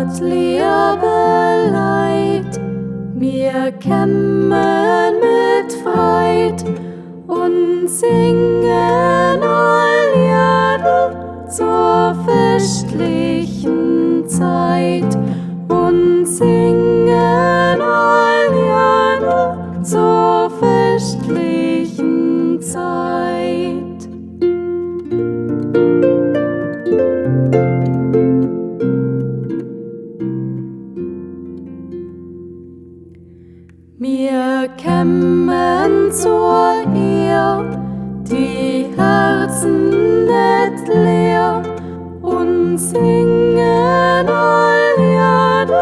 Gott Liebe Leid, wir kämmen mit Freit und singen alljährlich zur festlichen Zeit und singen alljährlich zur festlichen Zeit. Wir kämmen zur Ehr, die Herzen nicht leer, und singen alljährlich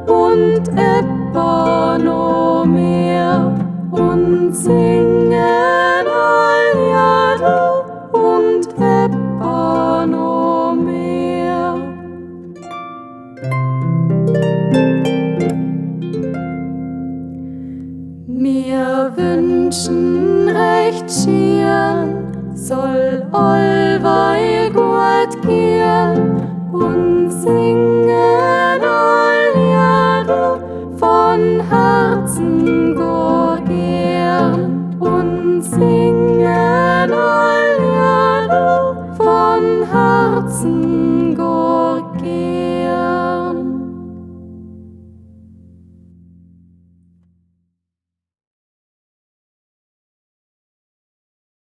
und etwa noch mehr, und singen alljährlich und etwa noch mehr. Wir wünschen recht schiern, soll allweil gut gehen, und singen alljährlich von Herzen gar gern, und singen alljährlich von Herzen